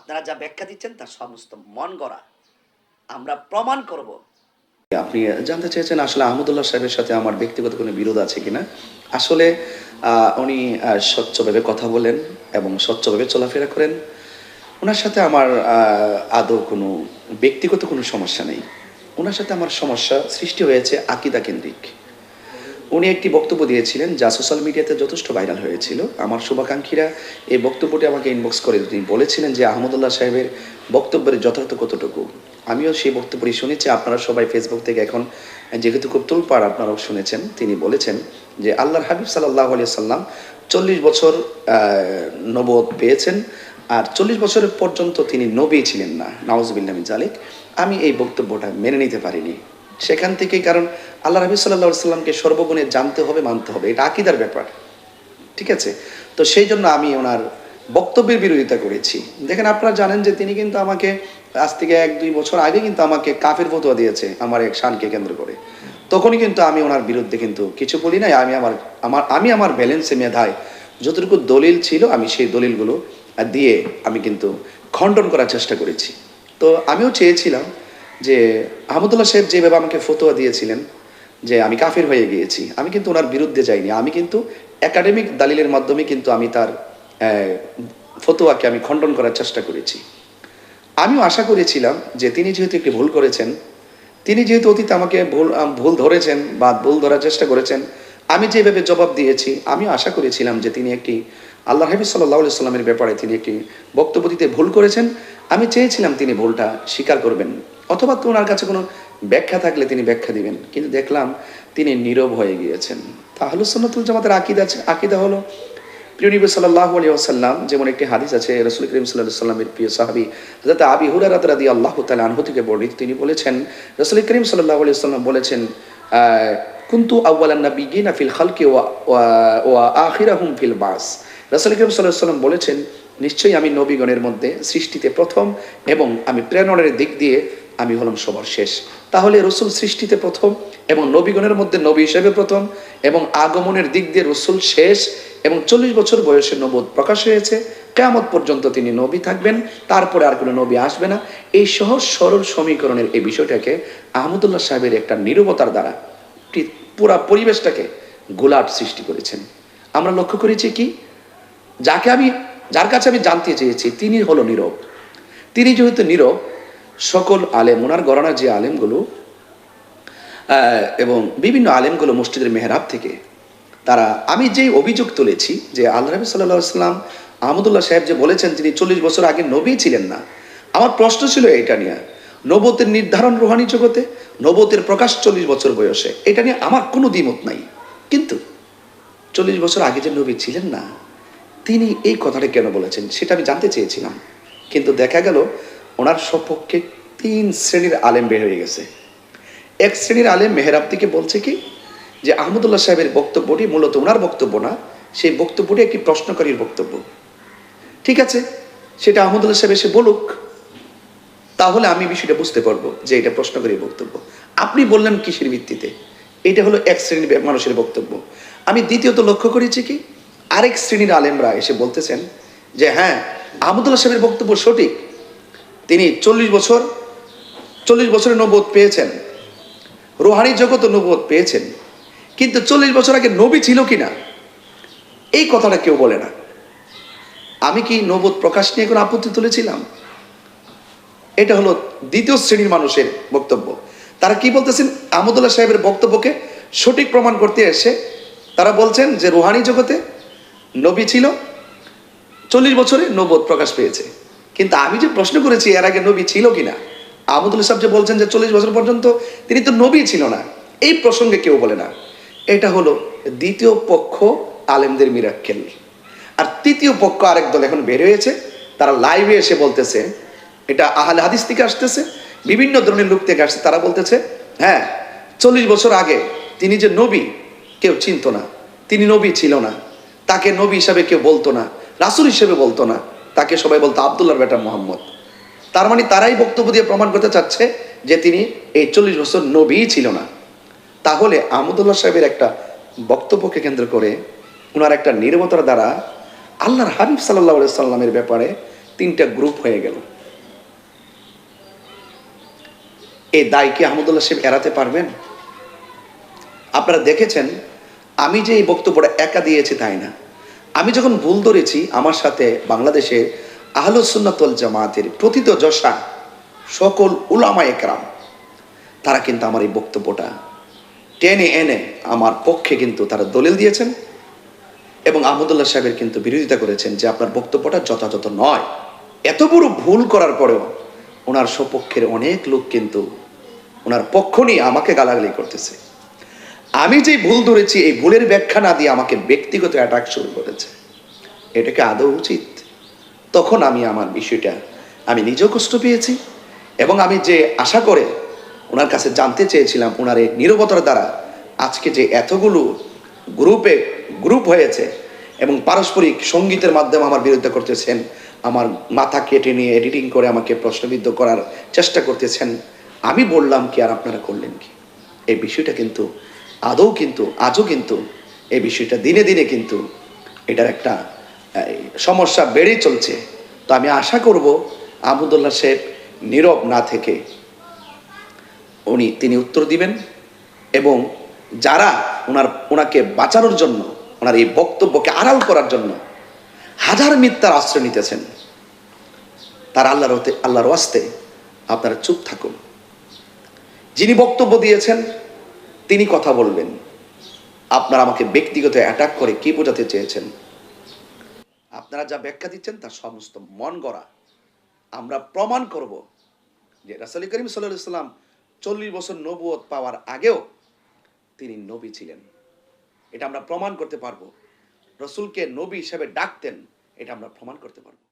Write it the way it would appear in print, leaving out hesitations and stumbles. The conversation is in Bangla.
আপনারা যা ব্যাখ্যা দিচ্ছেন তার সমস্ত মন গড়া, আমরা প্রমাণ করব। আপনি জানতে চেয়েছেন আসলে আহমদুল্লাহ সাহেবের সাথে আমার ব্যক্তিগত কোনো বিরোধ আছে কিনা। আসলে উনি স্বচ্ছভাবে কথা বলেন এবং স্বচ্ছভাবে চলাফেরা করেন। ওনার সাথে আমার আদৌ কোনো ব্যক্তিগত কোনো সমস্যা নেই। ওনার সাথে আমার সমস্যা সৃষ্টি হয়েছে আকিদা কেন্দ্রিক। উনি একটি বক্তব্য দিয়েছিলেন যা সোশ্যাল মিডিয়াতে যথেষ্ট ভাইরাল হয়েছিল। আমার শুভাকাঙ্ক্ষীরা এই বক্তব্যটি আমাকে ইনবক্স করে তিনি বলেছিলেন যে আহমদুল্লাহ সাহেবের বক্তব্যের যথার্থ কতটুকু। আমিও সেই বক্তব্যটি শুনেছি। আপনারা সবাই ফেসবুক থেকে এখন যেহেতু খুব তোলপাড়, আপনারাও শুনেছেন। তিনি বলেছেন যে আল্লাহর হাবিব সাল্লাল্লাহু আলাইহি সাল্লাম 40 বছর নবুয়ত পেয়েছেন, আর 40 বছরের পর্যন্ত তিনি নবী ছিলেন না। নাউজুবিল্লাহ মিন যালিক। আমি এই বক্তব্যটা মেনে নিতে পারিনি। সেখান থেকেই, কারণ আল্লাহ নবী সাল্লাল্লাহু আলাইহি সাল্লামকে সর্বগুণে জানতে হবে, মানতে হবে, এটা আকীদার ব্যাপার। ঠিক আছে? তো সেই জন্য আমি ওনার বক্তব্যের বিরোধিতা করেছি। দেখেন, আপনারা জানেন যে তিনি কিন্তু আমাকে আজ থেকে 1-2 বছর আগে কিন্তু আমাকে কাফের ফতোয়া দিয়েছে আমার এক শানকে কেন্দ্র করে। তখনই কিন্তু আমি ওনার বিরুদ্ধে কিন্তু কিছু বলি নাই। আমি আমার ব্যালেন্সে মেধায় যতটুকু দলিল ছিল আমি সেই দলিলগুলো দিয়ে আমি কিন্তু খণ্ডন করার চেষ্টা করেছি। তো আমিও চেয়েছিলাম যে আহমদুল্লাহ সাহেব যেভাবে আমাকে ফতোয়া দিয়েছিলেন যে আমি কাফের হয়ে গিয়েছি, আমি কিন্তু ওনার বিরুদ্ধে যাইনি। আমি কিন্তু একাডেমিক দালিলের মাধ্যমে কিন্তু আমি তার ফতোয়াকে আমি খণ্ডন করার চেষ্টা করেছি। আমিও আশা করেছিলাম যে তিনি যেহেতু একটি ভুল করেছেন, তিনি যেহেতু অতীতে আমাকে ভুল ধরেছেন বা ভুল ধরার চেষ্টা করেছেন, আমি যেভাবে জবাব দিয়েছি, আমিও আশা করেছিলাম যে তিনি একটি আল্লাহ হাবিব সাল্লাল্লাহু আলাইহি সাল্লামের ব্যাপারে তিনি একটি বক্তব্য দিতে ভুল করেছেন। আমি চেয়েছিলাম তিনি ভুলটা স্বীকার করবেন, অথবা তো ওনার কাছে কোনো ব্যাখ্যা থাকলে তিনি ব্যাখ্যা দিবেন। কিন্তু দেখলাম তিনি নীরব হয়ে গিয়েছেন। তাহলে সুন্নাতুল জামাতের আকিদা হলো প্রিয় নবী সাল্লাল্লাহু আলাইহি ওয়াসাল্লাম, যেমন একটি হাদিস আছে রাসূল করিম সাল্লাল্লাহু আলাইহি ওয়াসাল্লামের প্রিয় সাহাবী হযরত আবু হুরায়রা রাদিয়াল্লাহু তাআলা আনহু থেকে বর্ণিত, তিনি বলেছেন রাসূল করিম সাল্লাল্লাহু আলাইহি ওয়াসাল্লাম বলেছেন কুনতু আউওয়ালান নাবিয়্যিনা ফিল খালকি ওয়া আখিরাহুম ফিল বাস। রাসূল করিম সাল্লাল্লাহু আলাইহি ওয়াসাল্লাম বলেছেন, নিশ্চয়ই আমি নবীগণের মধ্যে সৃষ্টিতে প্রথম এবং আমি প্রেরণের দিক দিয়ে আমি হলাম সবার শেষ। তাহলে রসুল সৃষ্টিতে প্রথম এবং নবীগণের মধ্যে নবী হিসেবে প্রথম এবং আগমনের দিক দিয়ে রসুল শেষ এবং 40 বছর বয়সে নবুয়ত প্রকাশ হয়েছে। কিয়ামত পর্যন্ত তিনি নবী থাকবেন, তারপরে আর কোনো নবী আসবে না। এই সহজ সরল সমীকরণের এই বিষয়টাকে আহমদুল্লাহ সাহেবের একটা নীরবতার দ্বারা পুরা পরিবেশটাকে গোলাট সৃষ্টি করেছেন। আমরা লক্ষ্য করেছি কি, যার কাছে আমি জানতে চেয়েছি তিনি হলো নীরব। তিনি যেহেতু নীরব, সকল আলেম, ওনার গণনা যে আলেমগুলো এবং বিভিন্ন আলেমগুলো মসজিদের মেহরাব থেকে তারা, আমি যেই অভিযোগ তুলেছি যে আল্লাহ নবী সাল্লাল্লাহু আলাইহি ওয়াসাল্লাম আহমদুল্লাহ সাহেব যে বলেছেন তিনি 40 বছর আগে নবী ছিলেন না, আমার প্রশ্ন ছিল এটা নিয়ে। নবুয়তের নির্ধারণ রুহানি জগতে, নবুয়তের প্রকাশ 40 বছর বয়সে, এটা নিয়ে আমার কোনো দ্বিমত নাই। কিন্তু 40 বছর আগে যে নবী ছিলেন না, তিনি এই কথাটা কেন বলেছেন সেটা আমি জানতে চেয়েছিলাম। কিন্তু দেখা গেল ওনার সপক্ষে 3 শ্রেণীর আলেম বের হয়ে গেছে। এক শ্রেণীর আলেম মেহরাব থেকে বলছে কি যে আহমদুল্লাহ সাহেবের বক্তব্যটি মূলত ওনার বক্তব্য না, সেই বক্তব্যটি একটি প্রশ্নকারীর বক্তব্য। ঠিক আছে, সেটা আহমদুল্লাহ সাহেব এসে বলুক, তাহলে আমি বিষয়টা বুঝতে পারবো যে এটা প্রশ্নকারীর বক্তব্য। আপনি বললেন কিসের ভিত্তিতে? এটা হলো এক শ্রেণীর মানুষের বক্তব্য। আমি দ্বিতীয়ত লক্ষ্য করেছি কি, আরেক শ্রেণীর আলেমরা এসে বলতেছেন যে হ্যাঁ, আহমদুল্লাহ সাহেবের বক্তব্য সঠিক, তিনি 40 বছরের নবুয়ত পেয়েছেন, রুহানি জগৎ নবুয়ত পেয়েছেন, কিন্তু 40 বছর আগে নবী ছিল কিনা এই কথাটা কেউ বলে না। আমি কি নবুয়ত প্রকাশ নিয়ে কোনো আপত্তি তুলেছিলাম? এটা হলো দ্বিতীয় শ্রেণীর মানুষের বক্তব্য। তারা কি বলতেছেন, আহমদুল্লাহ সাহেবের বক্তব্যকে সঠিক প্রমাণ করতে এসে তারা বলছেন যে রুহানি জগতে নবী ছিল, 40 বছরে নবুয়ত প্রকাশ পেয়েছে। কিন্তু আমি যে প্রশ্ন করেছি এর আগে নবী ছিল কিনা, আহমদুল্লাহ সাহেব যে বলছেন যে 40 বছর পর্যন্ত তিনি তো নবী ছিল না, এই প্রসঙ্গে কেউ বলে না। এটা হলো দ্বিতীয় পক্ষ আলেমদের মিরাক্কেল। আর তৃতীয় পক্ষ আরেক দল এখন বের হয়েছে, তারা লাইভে এসে বলতেছে, এটা আহলে হাদিস থেকে আসতেছে, বিভিন্ন ধরনের লোক থেকে আসছে, তারা বলতেছে হ্যাঁ 40 বছর আগে তিনি যে নবী কেউ চিনত না, তিনি নবী ছিল না, তাকে নবী হিসাবে কেউ বলতো না, রাসূল হিসেবে বলতো না, তাকে সবাই বলতো আব্দুল্লাহর বেটা মোহাম্মদ। তার মানে তারাই বক্তব্য দিয়ে প্রমাণ করতে চাচ্ছে যে তিনি এই 40 বছর নবী ছিল না। তাহলে আহমদুল্লাহ সাহেবের একটা বক্তব্যকে কেন্দ্র করে ওনার একটা নীরবতার দ্বারা আল্লাহর হাবিব সাল্লাল্লাহু আলাইহি সাল্লামের ব্যাপারে 3টা গ্রুপ হয়ে গেল। এই দায় কি আহমদুল্লাহ সাহেব এড়াতে পারবেন? আপনারা দেখেছেন, আমি যে এই বক্তব্যটা একা দিয়েছি তাই না। আমি যখন ভুল ধরেছি, আমার সাথে বাংলাদেশের আহলুস সুন্নাত ওয়াল জামাতের প্রথিতযশা সকল উলামা একরাম, তারা কিন্তু আমার এই বক্তব্যটা টেনে এনে আমার পক্ষে কিন্তু তারা দলিল দিয়েছেন এবং আহমদুল্লাহ সাহেবের কিন্তু বিরোধিতা করেছেন যে আপনার বক্তব্যটা যথাযথ নয়। এত বড় ভুল করার পরেও ওনার সপক্ষের অনেক লোক কিন্তু ওনার পক্ষ নিয়ে আমাকে গালাগালি করতেছে। আমি যে ভুল ধরেছি এই ভুলের ব্যাখ্যা না দিয়ে আমাকে ব্যক্তিগত অ্যাটাক শুরু করেছে। এটাকে আদৌ উচিত? তখন আমি আমার বিষয়টা আমি নিজেও কষ্ট পেয়েছি এবং আমি যে আশা করে ওনার কাছে জানতে চেয়েছিলাম, ওনার এই নীরবতার দ্বারা আজকে যে এতগুলো গ্রুপ হয়েছে এবং পারস্পরিক সঙ্গীতের মাধ্যমে আমার বিরোধিতা করতেছেন, আমার মাথা কেটে নিয়ে এডিটিং করে আমাকে প্রশ্নবিদ্ধ করার চেষ্টা করতেছেন, আমি বললাম কি আর আপনারা করলেন কি? এই বিষয়টা কিন্তু আজও কিন্তু এই বিষয়টা দিনে দিনে কিন্তু এটার একটা সমস্যা বেড়েই চলছে। তো আমি আশা করব আহমদুল্লাহ সাহেব নীরব না থেকে তিনি উত্তর দিবেন এবং যারা ওনাকে বাঁচানোর জন্য, ওনার এই বক্তব্যকে আড়াল করার জন্য হাজার মিথ্যার আশ্রয় নিতেছেন, তার আল্লাহর ওয়াস্তে আপনারা চুপ থাকুন। যিনি বক্তব্য দিয়েছেন তিনি কথা বলবেন। আপনারা আমাকে ব্যক্তিগত অ্যাটাক করে কি বোঝাতে চেয়েছেন? আপনারা যা ব্যাখ্যা দিচ্ছেন তা সমস্ত মন গড়া। আমরা প্রমাণ করব যে রাসূল করিম সাল্লাল্লাহু আলাইহি ওয়াসাল্লাম 40 বছর নবুয়ত পাওয়ার আগেও তিনি নবী ছিলেন। এটা আমরা প্রমাণ করতে পারবো। রাসূলকে নবী হিসেবে ডাকতেন, এটা আমরা প্রমাণ করতে পারবো।